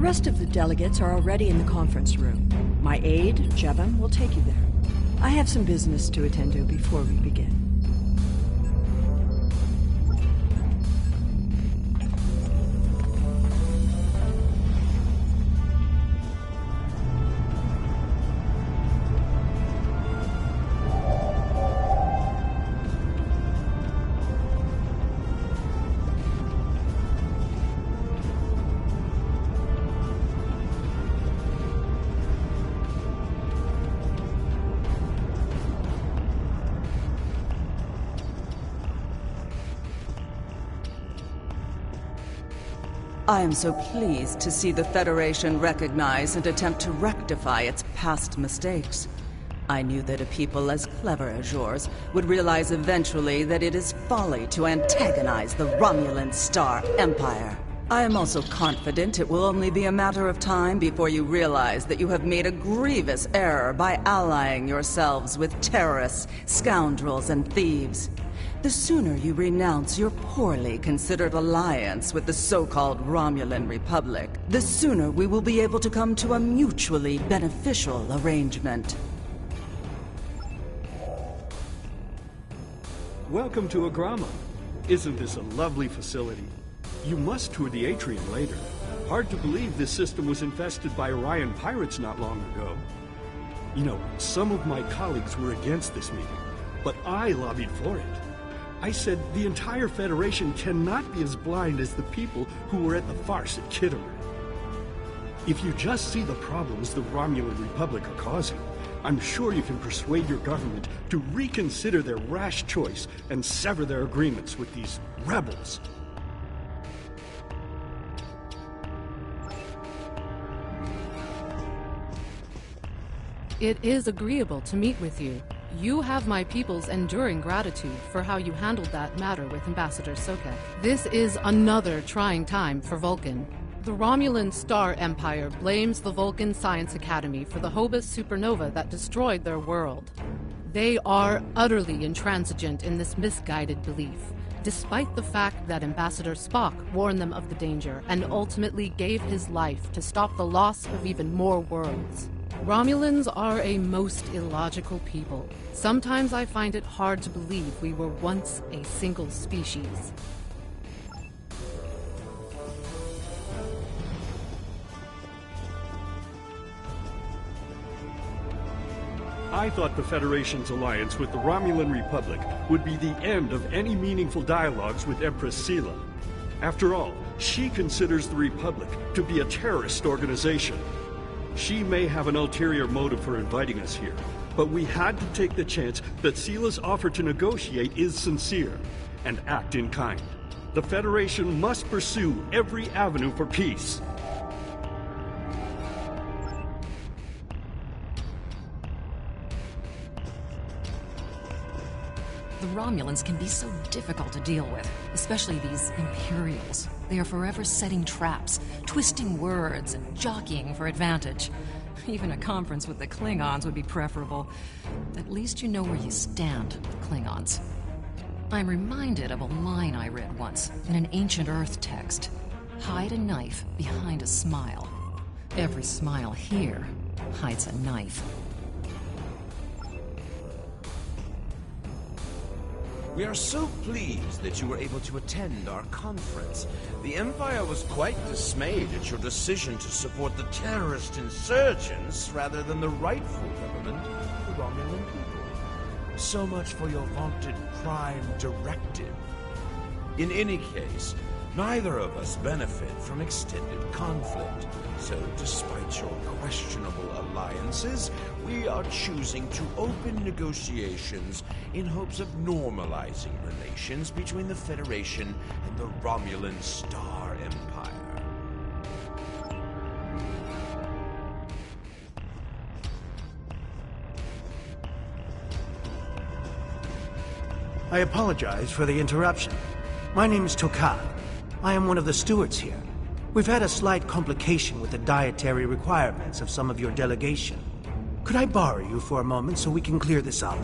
The rest of the delegates are already in the conference room. My aide, Jevon, will take you there. I have some business to attend to before we begin. I am so pleased to see the Federation recognize and attempt to rectify its past mistakes. I knew that a people as clever as yours would realize eventually that it is folly to antagonize the Romulan Star Empire. I am also confident it will only be a matter of time before you realize that you have made a grievous error by allying yourselves with terrorists, scoundrels, and thieves. The sooner you renounce your poorly considered alliance with the so-called Romulan Republic, the sooner we will be able to come to a mutually beneficial arrangement. Welcome to Agrama. Isn't this a lovely facility? You must tour the atrium later. Hard to believe this system was infested by Orion pirates not long ago. You know, some of my colleagues were against this meeting, but I lobbied for it. I said the entire Federation cannot be as blind as the people who were at the farce at Kittemer. If you just see the problems the Romulan Republic are causing, I'm sure you can persuade your government to reconsider their rash choice and sever their agreements with these rebels. It is agreeable to meet with you. You have my people's enduring gratitude for how you handled that matter with Ambassador Sokek. This is another trying time for Vulcan. The Romulan Star Empire blames the Vulcan Science Academy for the Hobus supernova that destroyed their world. They are utterly intransigent in this misguided belief, despite the fact that Ambassador Spock warned them of the danger and ultimately gave his life to stop the loss of even more worlds. Romulans are a most illogical people. Sometimes I find it hard to believe we were once a single species. I thought the Federation's alliance with the Romulan Republic would be the end of any meaningful dialogues with Empress Sela. After all, she considers the Republic to be a terrorist organization. She may have an ulterior motive for inviting us here, but we had to take the chance that Sela's offer to negotiate is sincere, and act in kind. The Federation must pursue every avenue for peace. The Romulans can be so difficult to deal with, especially these Imperials. They are forever setting traps, twisting words, and jockeying for advantage. Even a conference with the Klingons would be preferable. At least you know where you stand with Klingons. I'm reminded of a line I read once in an ancient Earth text. Hide a knife behind a smile. Every smile here hides a knife. We are so pleased that you were able to attend our conference. The Empire was quite dismayed at your decision to support the terrorist insurgents rather than the rightful government of the Romulan people. So much for your vaunted Prime Directive. In any case, neither of us benefit from extended conflict. So despite your questionable alliances, we are choosing to open negotiations in hopes of normalizing relations between the Federation and the Romulan Star Empire. I apologize for the interruption. My name is Tokad. I am one of the stewards here. We've had a slight complication with the dietary requirements of some of your delegation. Could I borrow you for a moment so we can clear this up?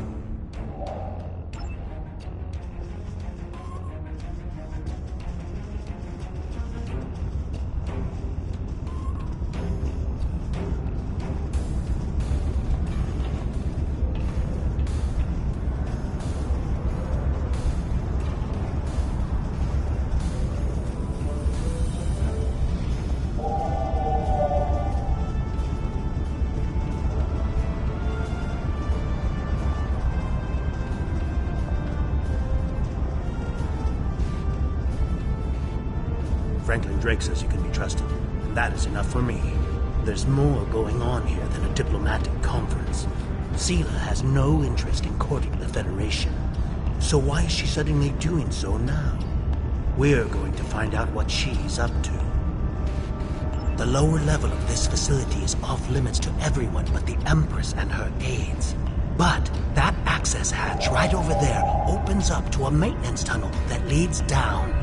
Drake says you can be trusted, and that is enough for me. There's more going on here than a diplomatic conference. Sela has no interest in courting the Federation. So why is she suddenly doing so now? We're going to find out what she's up to. The lower level of this facility is off limits to everyone but the Empress and her aides. But that access hatch right over there opens up to a maintenance tunnel that leads down.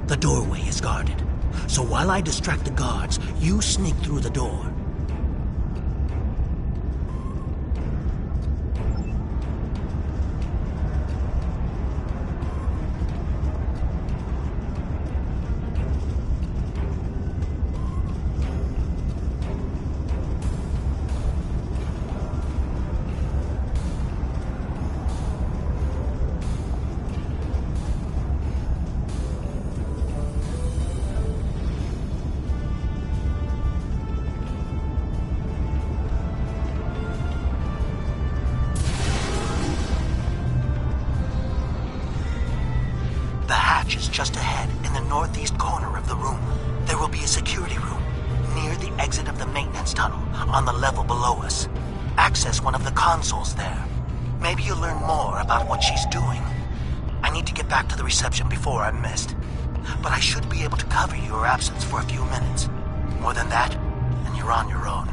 The doorway is guarded, so while I distract the guards, you sneak through the door. Just ahead, in the northeast corner of the room, there will be a security room near the exit of the maintenance tunnel on the level below us. Access one of the consoles there. Maybe you'll learn more about what she's doing. I need to get back to the reception before I'm missed, but I should be able to cover your absence for a few minutes. More than that, and you're on your own.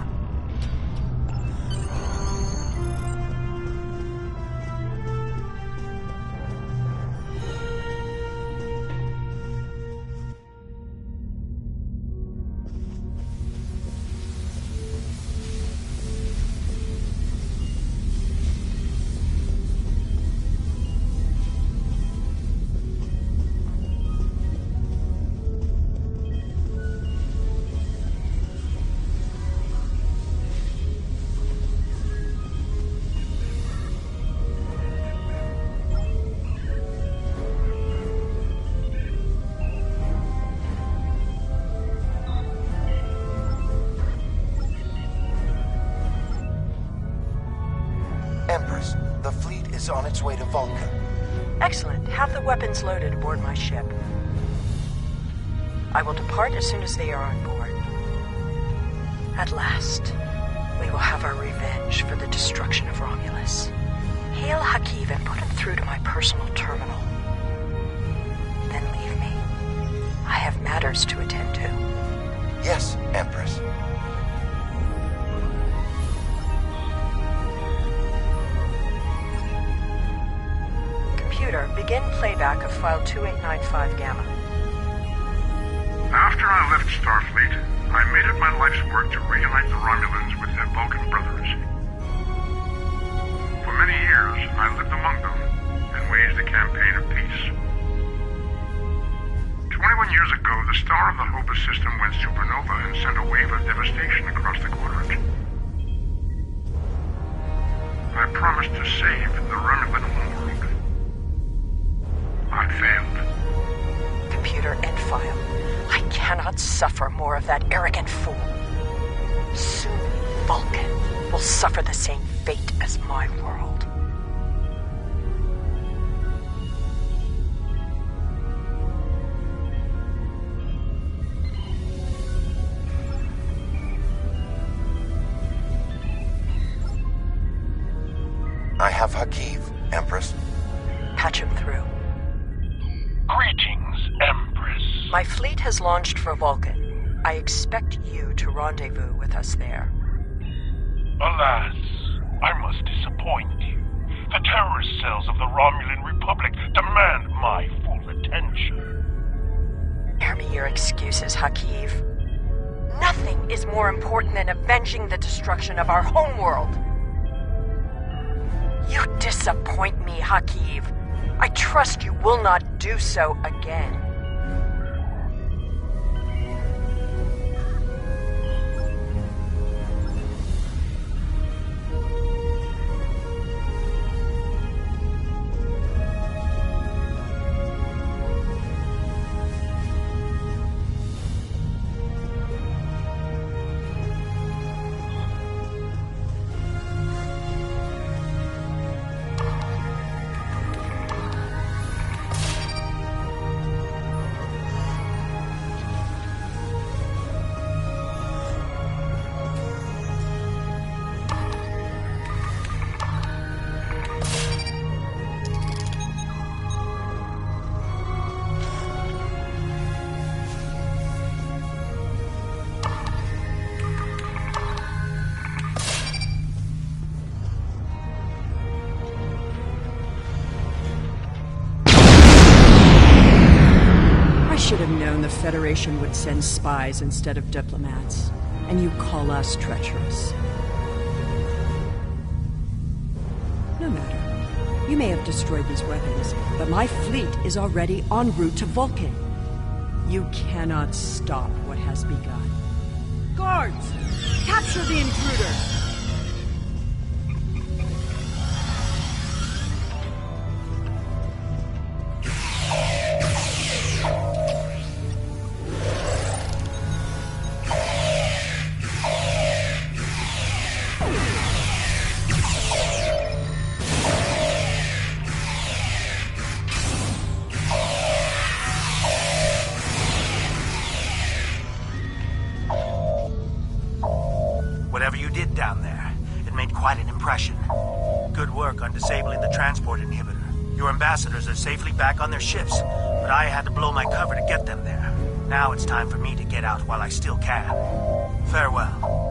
Empress, the fleet is on its way to Vulcan. Excellent. Have the weapons loaded aboard my ship. I will depart as soon as they are on board. At last, we will have our revenge for the destruction of Romulus. Hail Hakiv and put him through to my personal terminal. Then leave me. I have matters to attend to. Yes, Empress. Computer, begin playback of file 2895 Gamma. After I left Starfleet, I made it my life's work to reunite the Romulans with their Vulcan brothers. For many years, I lived among them and waged a campaign of peace. 21 years ago, the star of the Hobus system went supernova and sent a wave of devastation across the quadrant. I promised to save the Romulan homeworld. I failed. Computer, end file. I cannot suffer more of that arrogant fool. Soon, Vulcan will suffer the same fate as my world. I have Hakiv, Empress. Patch him through. Greetings, Empress. My fleet has launched for Vulcan. I expect you to rendezvous with us there. Alas, I must disappoint you. The terrorist cells of the Romulan Republic demand my full attention. Spare me your excuses, Hakiv. Nothing is more important than avenging the destruction of our homeworld. You disappoint me, Hakiv. I trust you will not do so again. I should have known the Federation would send spies instead of diplomats. And you call us treacherous. No matter. You may have destroyed these weapons, but my fleet is already en route to Vulcan. You cannot stop what has begun. Guards! Capture the intruder! Whatever you did down there, it made quite an impression. Good work on disabling the transport inhibitor. Your ambassadors are safely back on their ships, but I had to blow my cover to get them there. Now it's time for me to get out while I still can. Farewell.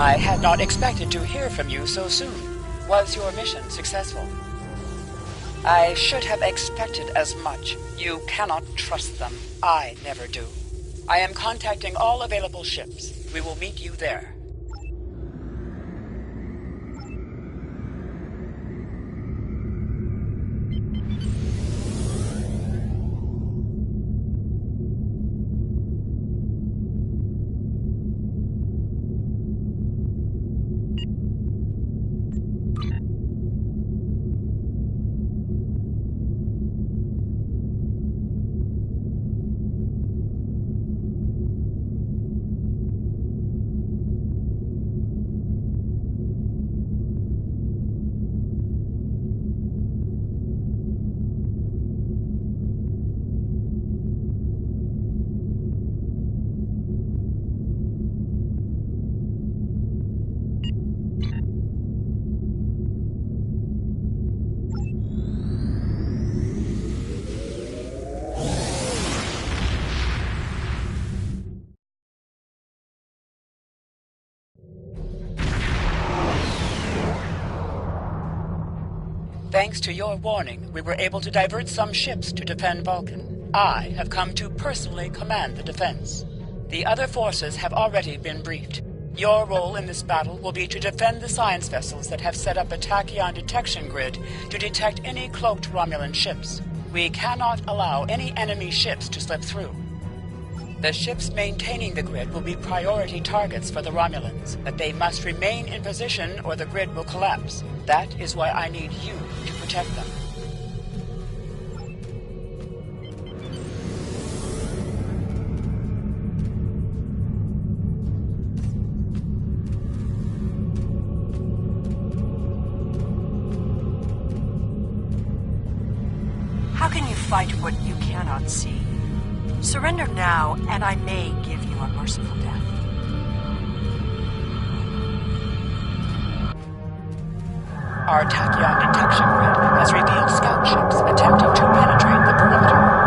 I had not expected to hear from you so soon. Was your mission successful? I should have expected as much. You cannot trust them. I never do. I am contacting all available ships. We will meet you there. Thanks to your warning, we were able to divert some ships to defend Vulcan. I have come to personally command the defense. The other forces have already been briefed. Your role in this battle will be to defend the science vessels that have set up a tachyon detection grid to detect any cloaked Romulan ships. We cannot allow any enemy ships to slip through. The ships maintaining the grid will be priority targets for the Romulans, but they must remain in position or the grid will collapse. That is why I need you to protect them. How can you fight what you cannot see? Surrender now, and I may give you a merciful death. Our tachyon detection grid has revealed scout ships attempting to penetrate the perimeter.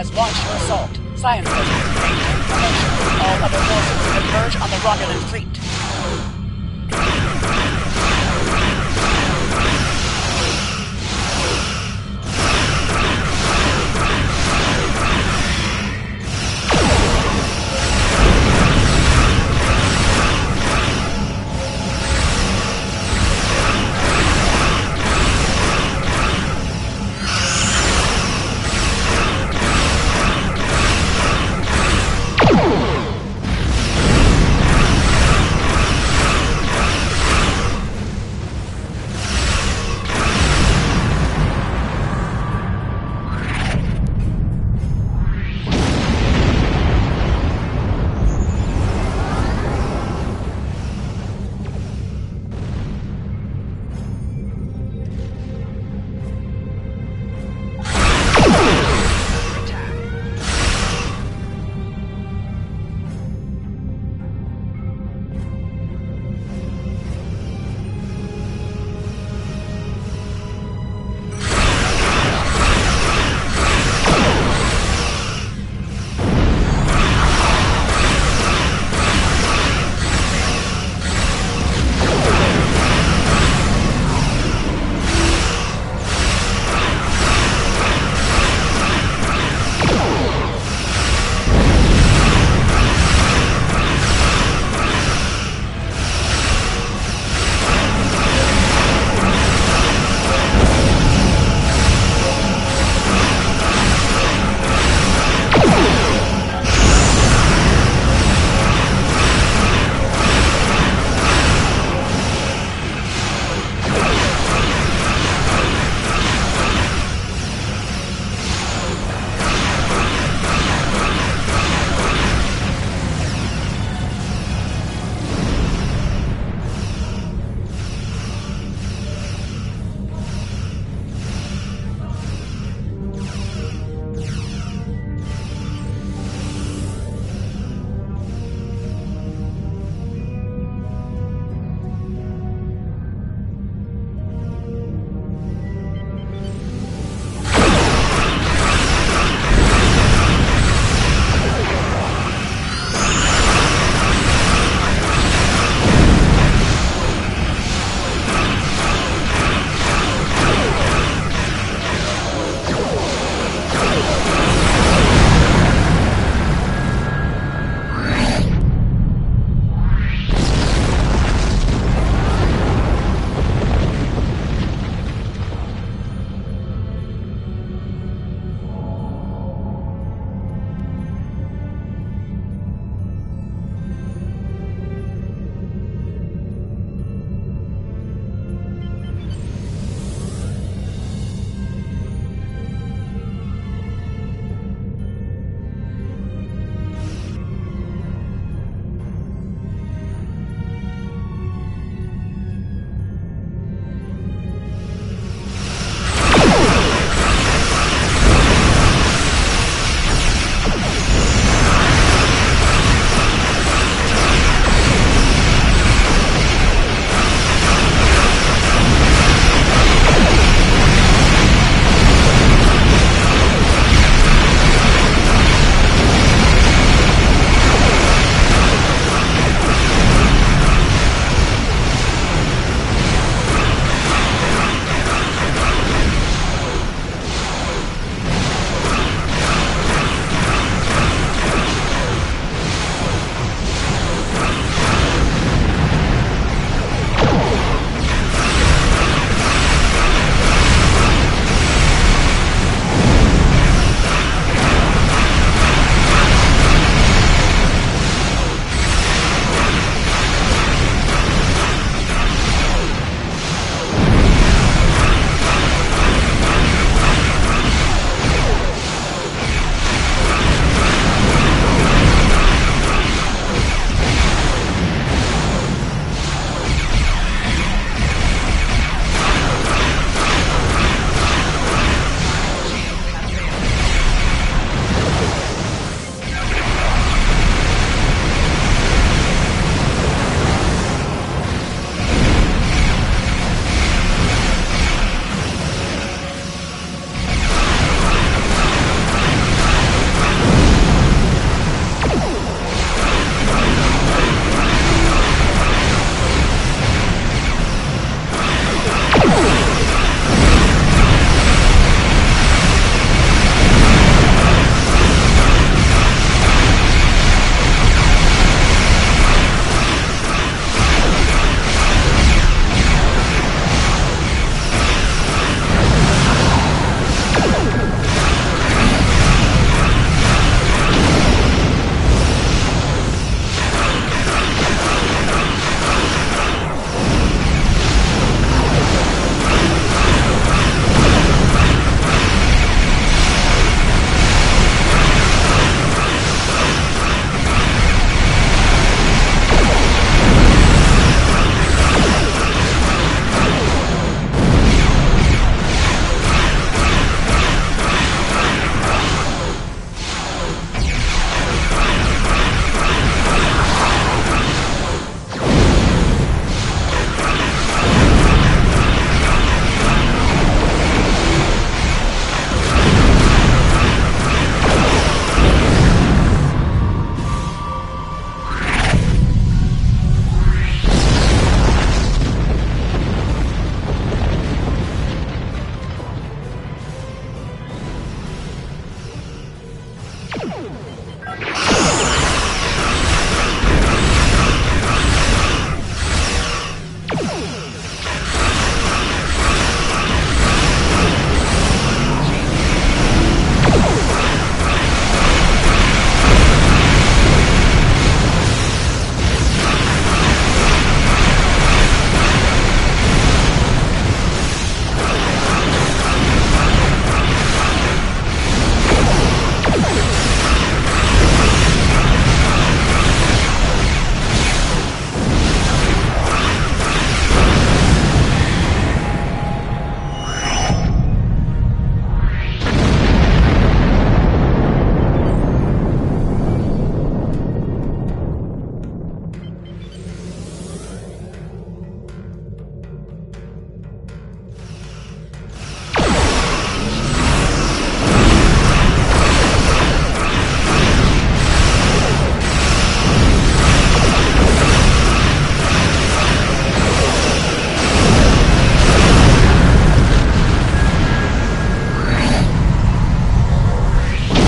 has launched an assault. Science Center, maintain formation. All other forces converge on the Romulan fleet.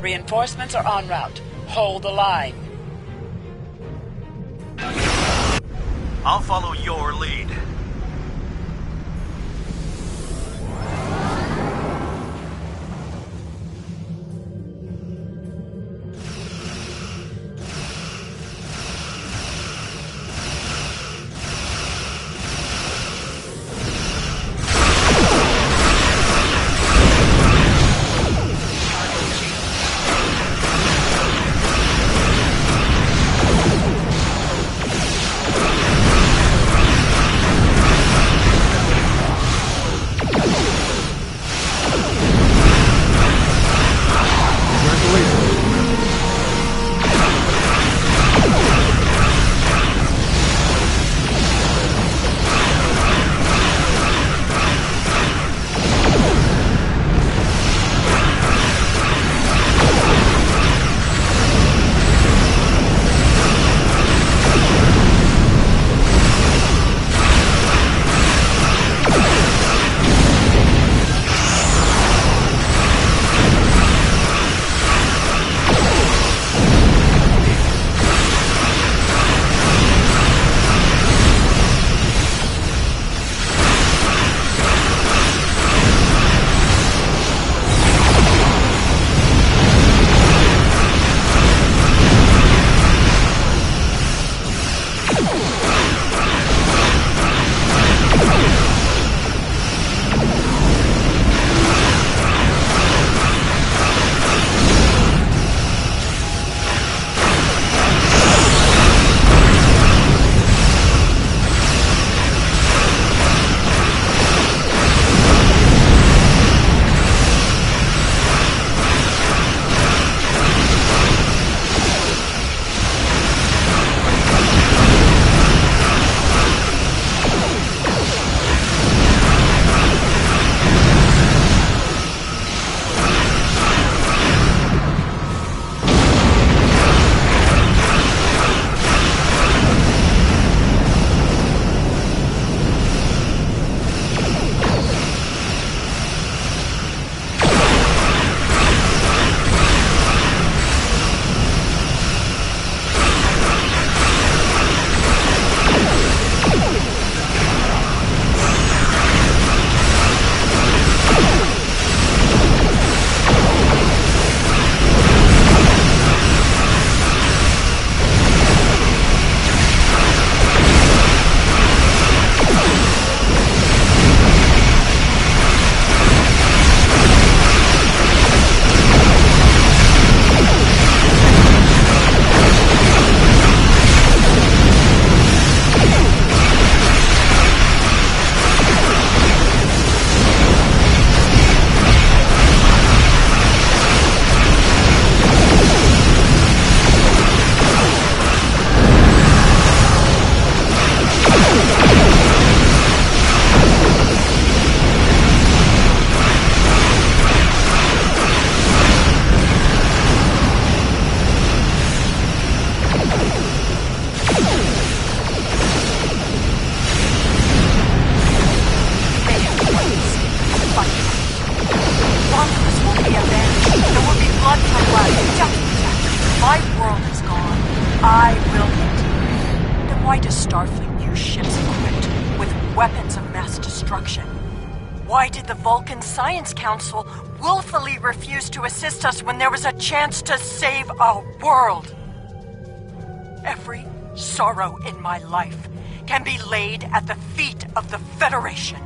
Reinforcements are en route. Hold the line. I'll follow your lead. Starfleet use ships equipped with weapons of mass destruction? Why did the Vulcan Science Council willfully refuse to assist us when there was a chance to save our world? Every sorrow in my life can be laid at the feet of the Federation.